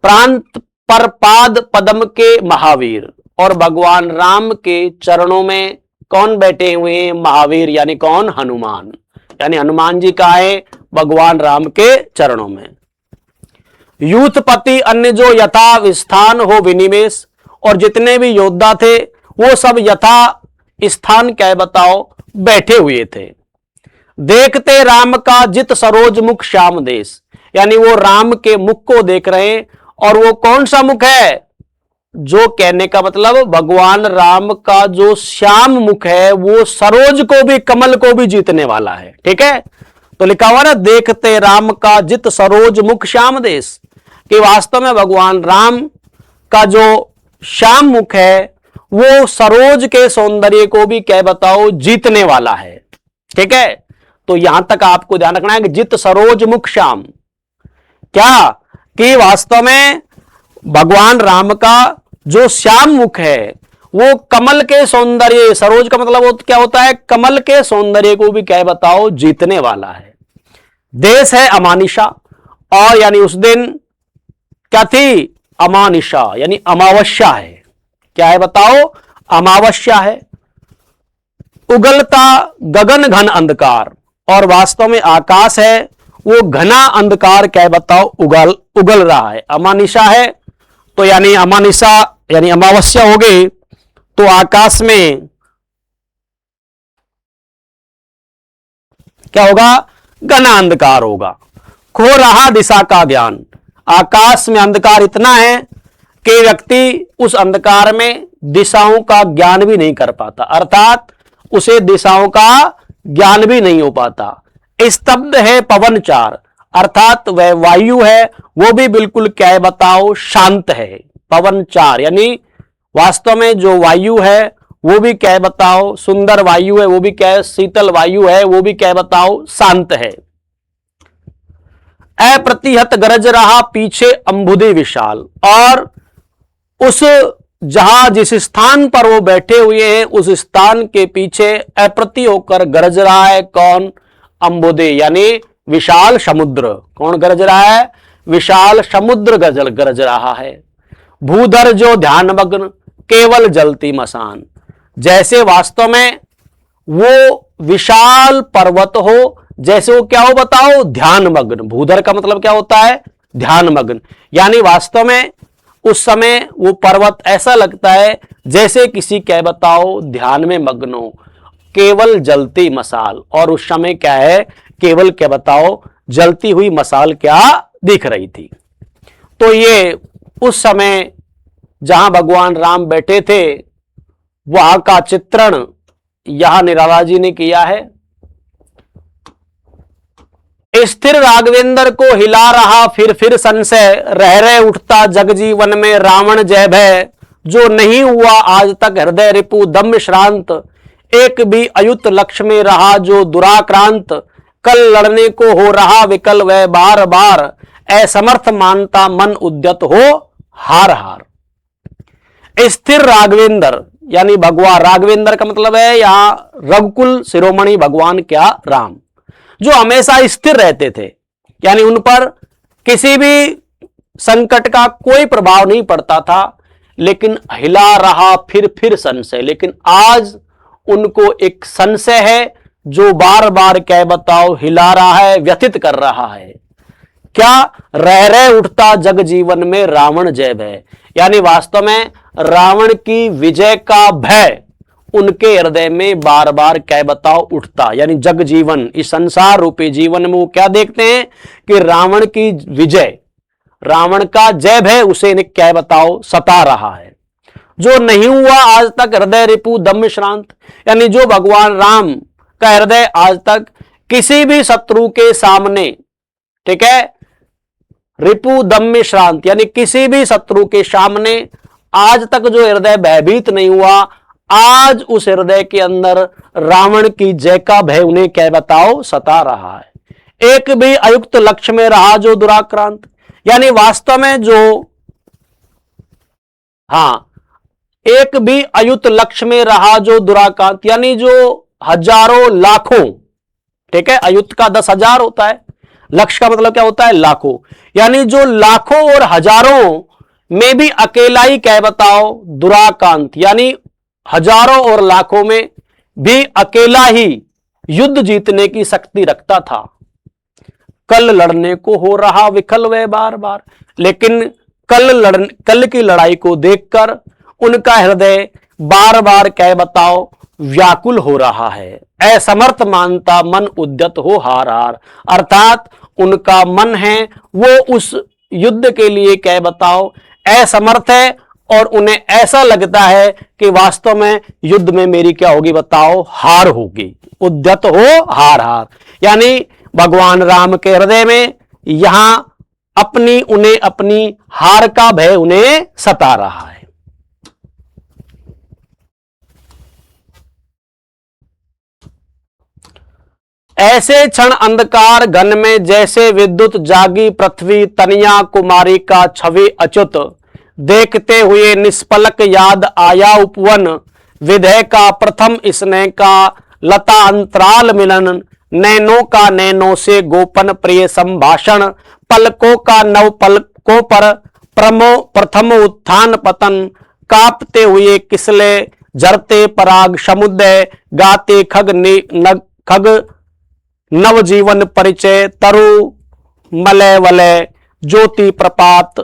प्रांत पर पाद पद्म के महावीर, और भगवान राम के चरणों में कौन बैठे हुए हैं महावीर, यानी कौन हनुमान, यानी हनुमान जी का है भगवान राम के चरणों में। यूथपति अन्य जो यथा स्थान हो विनिमेश, और जितने भी योद्धा थे वो सब यथा स्थान क्या बताओ बैठे हुए थे। देखते राम का जित सरोज मुख श्याम देश, यानी वो राम के मुख को देख रहे हैं, और वो कौन सा मुख है, जो कहने का मतलब भगवान राम का जो श्याम मुख है वो सरोज को भी कमल को भी जीतने वाला है। ठीक है, तो लिखा हुआ ना देखते राम का जित सरोज मुख श्याम देश, कि वास्तव में भगवान राम का जो श्याम मुख है वो सरोज के सौंदर्य को भी क्या बताओ जीतने वाला है। ठीक है, तो यहां तक आपको ध्यान रखना है कि जित सरोज मुख श्याम, क्या कि वास्तव में भगवान राम का जो श्याम मुख है वो कमल के सौंदर्य, सरोज का मतलब क्या होता है कमल के सौंदर्य को भी क्या बताओ जीतने वाला है। देश है अमानिशा, और यानी उस दिन क्या थी अमानिशा यानी अमावस्या है। क्या है बताओ अमावस्या है। उगलता गगन घन अंधकार, और वास्तव में आकाश है वो घना अंधकार क्या बताओ उगल रहा है। अमानिशा है तो यानी अमानिशा यानी अमावस्या हो गई, तो आकाश में क्या होगा घना अंधकार होगा। खो रहा दिशा का ज्ञान, आकाश में अंधकार इतना है कि व्यक्ति उस अंधकार में दिशाओं का ज्ञान भी नहीं कर पाता, अर्थात उसे दिशाओं का ज्ञान भी नहीं हो पाता। स्तब्ध है पवन चार, अर्थात वह वायु है वो भी बिल्कुल क्या है बताओ शांत है। पवन चार यानी वास्तव में जो वायु है वो भी क्या है बताओ सुंदर वायु है, वो भी क्या है शीतल वायु है, वो भी क्या है बताओ शांत है। अप्रतिहत गरज रहा पीछे अंबुदे विशाल, और उस जहां जिस स्थान पर वो बैठे हुए हैं उस स्थान के पीछे अप्रति होकर गरज रहा है कौन अंबुदे यानी विशाल समुद्र। कौन गरज रहा है विशाल समुद्र गरज रहा है। भूधर जो ध्यान मग्न केवल जलती मसान, जैसे वास्तव में वो विशाल पर्वत हो, जैसे वो क्या हो बताओ, ध्यान मग्न। भूधर का मतलब क्या होता है, ध्यान मग्न। यानी वास्तव में उस समय वो पर्वत ऐसा लगता है जैसे किसी क्या बताओ ध्यान में मग्न हो, केवल जलती मसाल। और उस समय क्या है, केवल क्या बताओ जलती हुई मसाल क्या दिख रही थी। तो ये उस समय जहां भगवान राम बैठे थे वहां का चित्रण यहां निराला जी ने किया है। स्थिर राघवेंद्र को हिला रहा फिर संशय, रह रहे उठता जगजीवन में रावण जय भय। जो नहीं हुआ आज तक हृदय रिपु दम्भ श्रांत, एक भी अयुत लक्ष्य में रहा जो दुराक्रांत। कल लड़ने को हो रहा विकल वह बार बार, असमर्थ मानता मन उद्यत हो हार हार। स्थिर राघवेंद्र यानी भगवान, राघवेंद्र का मतलब है यहां रघुकुल शिरोमणि भगवान क्या राम, जो हमेशा स्थिर रहते थे, यानी उन पर किसी भी संकट का कोई प्रभाव नहीं पड़ता था। लेकिन हिला रहा फिर संशय, लेकिन आज उनको एक संशय है जो बार बार क्या बताओ हिला रहा है, व्यथित कर रहा है। क्या, रह रहे उठता जग जीवन में रावण जय भय, यानी वास्तव में रावण की विजय का भय उनके हृदय में बार बार क्या बताओ उठता। यानी जग जीवन, इस संसार रूपी जीवन में वो क्या देखते हैं कि रावण की विजय, रावण का जय भय उसे क्या बताओ सता रहा है। जो नहीं हुआ आज तक हृदय रिपु दम्भ श्रांत, यानी जो भगवान राम का हृदय आज तक किसी भी शत्रु के सामने, ठीक है, रिपु दम्भ श्रांत यानी किसी भी शत्रु के सामने आज तक जो हृदय भयभीत नहीं हुआ, आज उस हृदय के अंदर रावण की जय का भय उन्हें क्या बताओ सता रहा है। एक भी अयुक्त लक्ष्य में रहा जो दुराक्रांत, यानी वास्तव में जो, हां, एक भी अयुत लक्ष्य में रहा जो दुराक्रांत, यानी जो हजारों लाखों, ठीक है, अयुत का 10,000 होता है, लक्ष्य का मतलब क्या होता है लाखों, यानी जो लाखों और हजारों में भी अकेला ही क्या बताओ दुराक्रांत, यानी हजारों और लाखों में भी अकेला ही युद्ध जीतने की शक्ति रखता था। कल लड़ने को हो रहा विकल वह बार बार, लेकिन कल की लड़ाई को देखकर उनका हृदय बार बार क्या बताओ व्याकुल हो रहा है। असमर्थ मानता मन उद्यत हो हार हार, अर्थात उनका मन है वो उस युद्ध के लिए क्या बताओ असमर्थ है, और उन्हें ऐसा लगता है कि वास्तव में युद्ध में मेरी क्या होगी बताओ हार होगी। उद्यत हो हार हार, यानी भगवान राम के हृदय में यहां उन्हें अपनी हार का भय उन्हें सता रहा है। ऐसे क्षण अंधकार घन में जैसे विद्युत जागी पृथ्वी, तनिया कुमारी का छवि अच्युत। देखते हुए निष्पलक याद आया उपवन, विधेय का प्रथम स्नेह का लता अंतराल मिलन। नैनों का नैनों से गोपन प्रिय संभाषण, पलकों का नव पलकों पर प्रथम उत्थान पतन। कांपते हुए किसले झरते पराग समुदय, गाते खग नवजीवन परिचय। तरु मलय वलय ज्योति प्रपात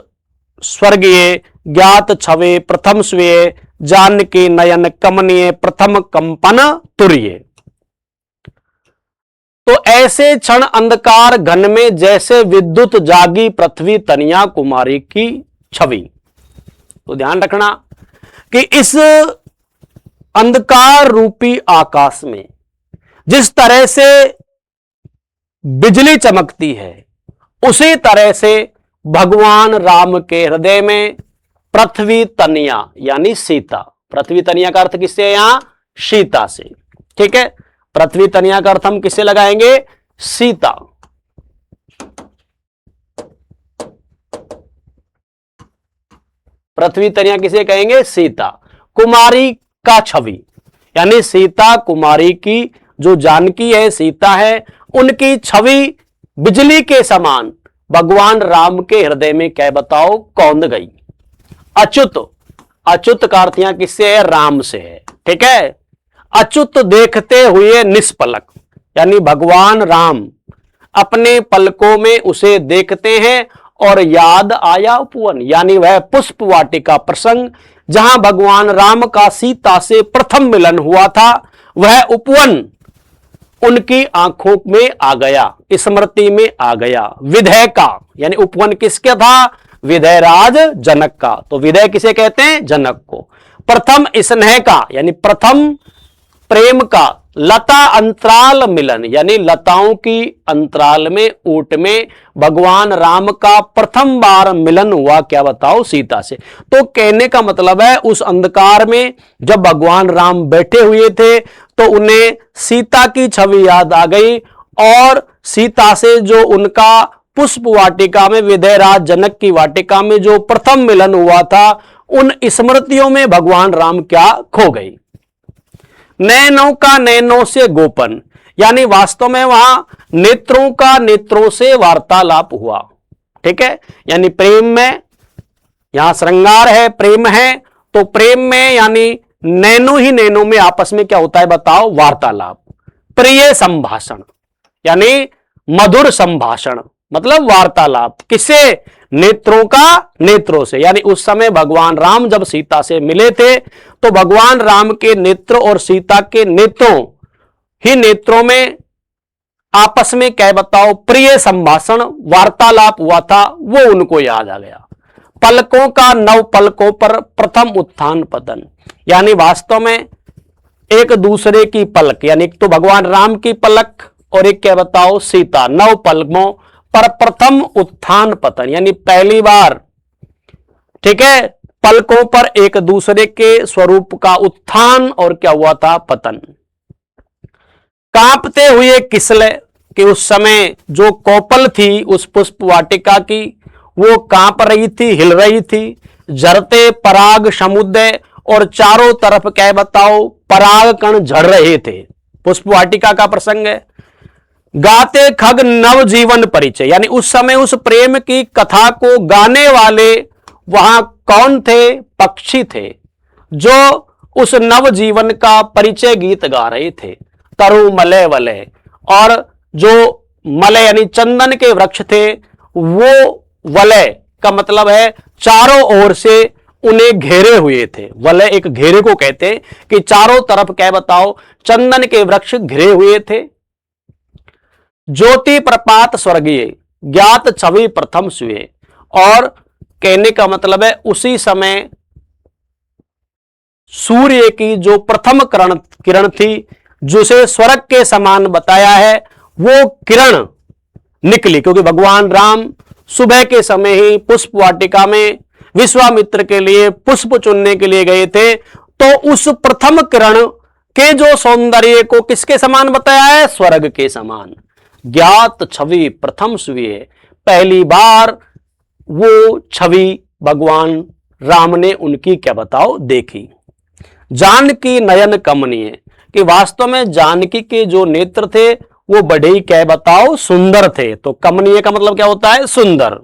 स्वर्गीय, ज्ञात छवे प्रथम स्वेय। जान के नयन कमनीय प्रथम कंपन तुर्य। तो ऐसे क्षण अंधकार घन में जैसे विद्युत जागी पृथ्वी, तनिया कुमारी की छवि। तो ध्यान रखना कि इस अंधकार रूपी आकाश में जिस तरह से बिजली चमकती है, उसी तरह से भगवान राम के हृदय में पृथ्वी तनिया यानी सीता, पृथ्वी तनिया का अर्थ किससे है यहां सीता से, ठीक है, पृथ्वी तनिया का अर्थ हम किससे लगाएंगे सीता। पृथ्वी तनिया किसे कहेंगे सीता। कुमारी का छवि यानी सीता कुमारी की जो जानकी है सीता है, उनकी छवि बिजली के समान भगवान राम के हृदय में क्या बताओ कौंध गई। अच्युत, अच्युत का अर्थ यहां किससे है राम से है, ठीक है। अच्युत देखते हुए निष्पलक, यानी भगवान राम अपने पलकों में उसे देखते हैं और याद आया उपवन, यानी वह पुष्प वाटिका प्रसंग जहां भगवान राम का सीता से प्रथम मिलन हुआ था, वह उपवन उनकी आंखों में आ गया, स्मृति में आ गया। विधेय का, यानी उपवन किसका था? विधेयराज जनक का। तो विधेय किसे कहते हैं? जनक को। प्रथम स्नेह का, यानी प्रथम प्रेम का। लता अंतराल मिलन, यानी लताओं की अंतराल में, ऊट में भगवान राम का प्रथम बार मिलन हुआ, क्या बताओ? सीता से। तो कहने का मतलब है उस अंधकार में जब भगवान राम बैठे हुए थे तो उन्हें सीता की छवि याद आ गई और सीता से जो उनका पुष्प वाटिका में, विधेयराज जनक की वाटिका में जो प्रथम मिलन हुआ था, उन स्मृतियों में भगवान राम क्या खो गई। नैनों का नैनों से गोपन, यानी वास्तव में वहां नेत्रों का नेत्रों से वार्तालाप हुआ। ठीक है, यानी प्रेम में, यहां श्रृंगार है, प्रेम है, तो प्रेम में यानी नैनों ही नैनों में आपस में क्या होता है बताओ? वार्तालाप। प्रिय संभाषण, यानी मधुर संभाषण, मतलब वार्तालाप। किसे? नेत्रों का नेत्रों से, यानी उस समय भगवान राम जब सीता से मिले थे तो भगवान राम के नेत्र और सीता के नेत्रों ही नेत्रों में आपस में क्या बताओ? प्रिय संभाषण, वार्तालाप हुआ था, वो उनको याद आ गया। पलकों का नव पलकों पर प्रथम उत्थान पतन, यानी वास्तव में एक दूसरे की पलक, यानी एक तो भगवान राम की पलक और एक क्या बताओ? सीता, नव पलकों पर प्रथम उत्थान पतन, यानी पहली बार, ठीक है, पलकों पर एक दूसरे के स्वरूप का उत्थान और क्या हुआ था? पतन। कांपते हुए किसले, कि उस समय जो कोपल थी उस पुष्प वाटिका की, वो कांप रही थी, हिल रही थी। झरते पराग समुद्र, और चारों तरफ क्या बताओ? पराग कण झड़ रहे थे। पुष्प वाटिका का प्रसंग है। गाते खग नव जीवन परिचय, यानी उस समय उस प्रेम की कथा को गाने वाले वहां कौन थे? पक्षी थे, जो उस नव जीवन का परिचय गीत गा रहे थे। तरु मलय वलय, और जो मलय यानी चंदन के वृक्ष थे, वो वलय का मतलब है चारों ओर से उन्हें घेरे हुए थे। वलय एक घेरे को कहते हैं कि चारों तरफ क्या बताओ? चंदन के वृक्ष घिरे हुए थे। ज्योति प्रपात स्वर्गीय, ज्ञात छवि प्रथम सुए, और कहने का मतलब है उसी समय सूर्य की जो प्रथम किरण थी, जिसे स्वर्ग के समान बताया है, वो किरण निकली, क्योंकि भगवान राम सुबह के समय ही पुष्प वाटिका में विश्वामित्र के लिए पुष्प चुनने के लिए गए थे। तो उस प्रथम किरण के जो सौंदर्य को किसके समान बताया है? स्वर्ग के समान। ज्ञात छवि प्रथम सुए, पहली बार वो छवि भगवान राम ने उनकी क्या बताओ? देखी। जानकी नयन कमनीय, कि वास्तव में जानकी के जो नेत्र थे वो बड़े ही क्या बताओ? सुंदर थे। तो कमनीय का मतलब क्या होता है? सुंदर।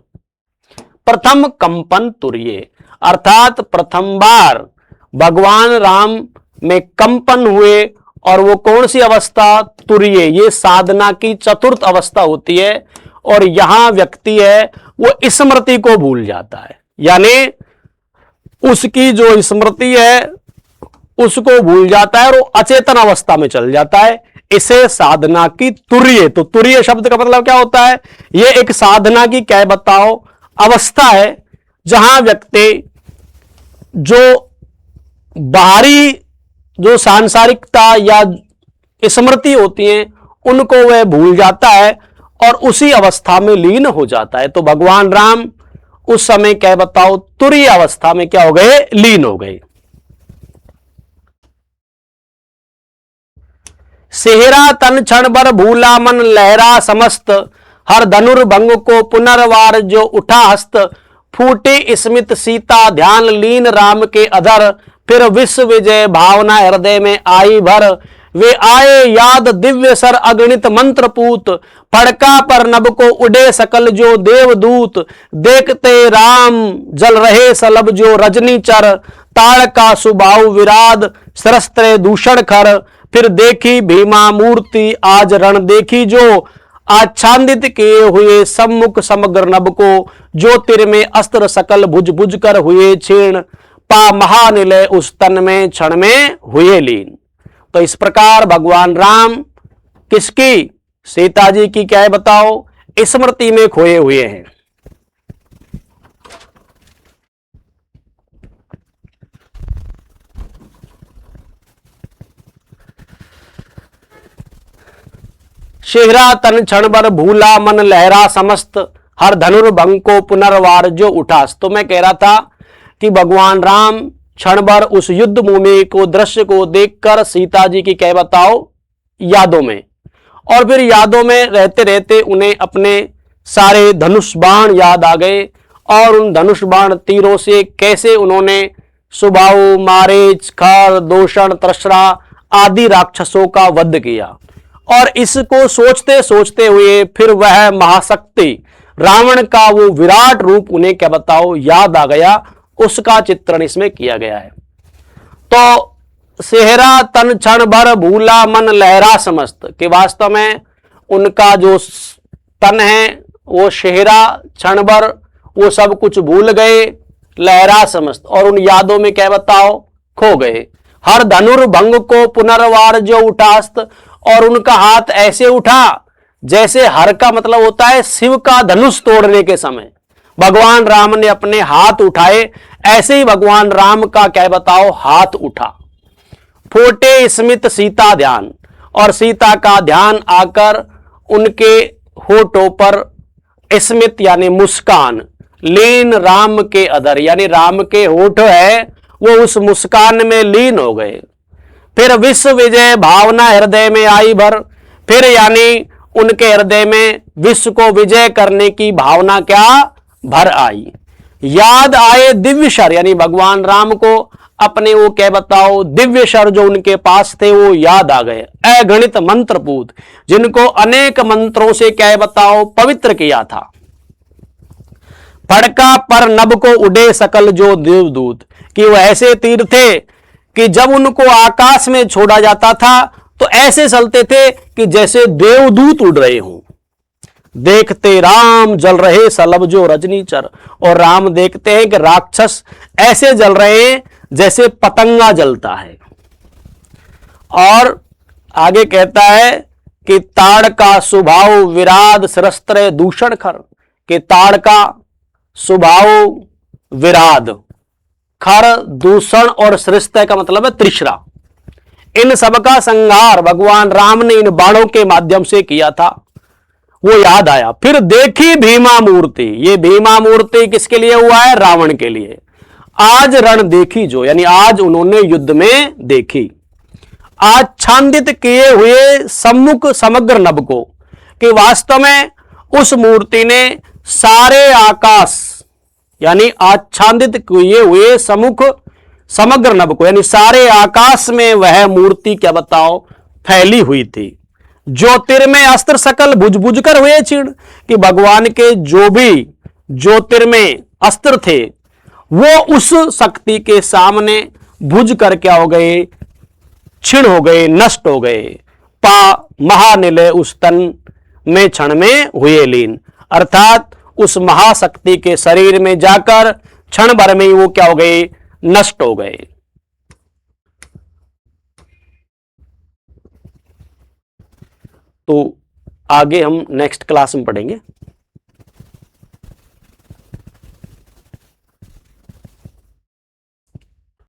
प्रथम कंपन तुर्ये, अर्थात प्रथम बार भगवान राम में कंपन हुए, और वो कौन सी अवस्था? तुर्ये, ये साधना की चतुर्थ अवस्था होती है, और यहां व्यक्ति है वो स्मृति को भूल जाता है, यानी उसकी जो स्मृति है उसको भूल जाता है और वो अचेतन अवस्था में चल जाता है। इसे साधना की तुर्य, तो तुर्य शब्द का मतलब क्या होता है? ये एक साधना की क्या बताओ? अवस्था है, जहां व्यक्ति जो बाहरी जो सांसारिकता या स्मृति होती है उनको वह भूल जाता है और उसी अवस्था में लीन हो जाता है। तो भगवान राम उस समय क्या बताओ? तुरीय अवस्था में क्या हो गए? लीन हो गए। सेहरा तन क्षण भर भूला मन लहरा समस्त, हर धनुर्भंग को पुनर्वार जो उठा हस्त, फूटे स्मित सीता ध्यान लीन राम के अधर, फिर विश्व विजय भावना हृदय में आई भर, वे आए याद दिव्य सर अगणित मंत्र पूत, फड़का पर नभ को उड़े सकल जो देवदूत, देखते राम जल रहे सलब जो रजनी चर, ताड़ का सुबाहु विराद सरस्त्र दूषण खर, फिर देखी भीमा मूर्ति आज रण देखी जो, आच्छादित किए हुए सम्मुख समग्र नभ को, जो तिर में अस्त्र सकल भुज भुज कर हुए क्षीण, पा महानिलय उस तन में क्षण में हुए लीन। तो इस प्रकार भगवान राम किसकी, सीता जी की क्या है बताओ, स्मृति में खोए हुए हैं। शिहरा तन क्षण भर भूला मन लहरा समस्त, हर धनुर्भंग को पुनर्वार जो उठास। तो मैं कह रहा था कि भगवान राम क्षण भर उस युद्ध भूमि को, दृश्य को देखकर सीता जी की क्या बताओ यादों में, और फिर यादों में रहते रहते उन्हें अपने सारे धनुष बाण याद आ गए, और उन धनुष बाण तीरों से कैसे उन्होंने सुबाहु, मारीच, खर, दोषण, त्रसरा आदि राक्षसों का वध किया। और इसको सोचते सोचते हुए फिर वह महाशक्ति रावण का वो विराट रूप उन्हें क्या बताओ याद आ गया, उसका चित्रण इसमें किया गया है। तो सेहरा तन क्षण भर भूला मन लहरा समस्त, कि वास्तव में उनका जो तन है वो शेहरा क्षण भर वो सब कुछ भूल गए, लहरा समस्त, और उन यादों में क्या बताओ खो गए। हर धनुर्भंग को पुनर्वार जो उठास्त, और उनका हाथ ऐसे उठा जैसे हर का मतलब होता है शिव का धनुष तोड़ने के समय भगवान राम ने अपने हाथ उठाए, ऐसे ही भगवान राम का क्या बताओ हाथ उठा। फोटे स्मित सीता ध्यान, और सीता का ध्यान आकर उनके होठों पर स्मित यानी मुस्कान, लीन राम के अधर यानी राम के होठ है वो उस मुस्कान में लीन हो गए। फिर विश्व विजय भावना हृदय में आई भर, फिर यानी उनके हृदय में विश्व को विजय करने की भावना क्या भर आई। याद आए दिव्य शर, यानी भगवान राम को अपने वो क्या बताओ दिव्य शर जो उनके पास थे वो याद आ गए। अगणित मंत्रपूत, जिनको अनेक मंत्रों से क्या बताओ पवित्र किया था। फड़का पर नभ को उड़े सकल जो देवदूत, कि वो ऐसे तीर थे कि जब उनको आकाश में छोड़ा जाता था तो ऐसे चलते थे कि जैसे देवदूत उड़ रहे हों। देखते राम जल रहे सलभ जो रजनीचर, और राम देखते हैं कि राक्षस ऐसे जल रहे हैं जैसे पतंगा जलता है। और आगे कहता है कि ताड़ का सुभाव विराद सरस्त्र दूषण खर, कि ताड़ का सुभाव विराद, खर दूषण और सृष्टय का मतलब है त्रिशरा, इन सब का संहार भगवान राम ने इन बाणों के माध्यम से किया था, वो याद आया। फिर देखी भीमा मूर्ति, ये भीमा मूर्ति किसके लिए हुआ है, रावण के लिए। आज रण देखी जो, यानी आज उन्होंने युद्ध में देखी। आच्छादित किए हुए सम्मुख समग्र नभ को, कि वास्तव में उस मूर्ति ने सारे आकाश यानी आच्छादित किए हुए सम्मुख समग्र नभ को, यानी सारे आकाश में वह मूर्ति क्या बताओ फैली हुई थी। ज्योतिर्मय अस्त्र सकल भुज भुज कर हुए क्षीण, कि भगवान के जो भी ज्योतिर्मय अस्त्र थे वो उस शक्ति के सामने भुज कर क्या हो गए, क्षीण हो गए, नष्ट हो गए। पा महानिलय उस तन में क्षण में हुए लीन, अर्थात उस महाशक्ति के शरीर में जाकर क्षण भर में ही वो क्या हो गए, नष्ट हो गए। तो आगे हम नेक्स्ट क्लास में पढ़ेंगे।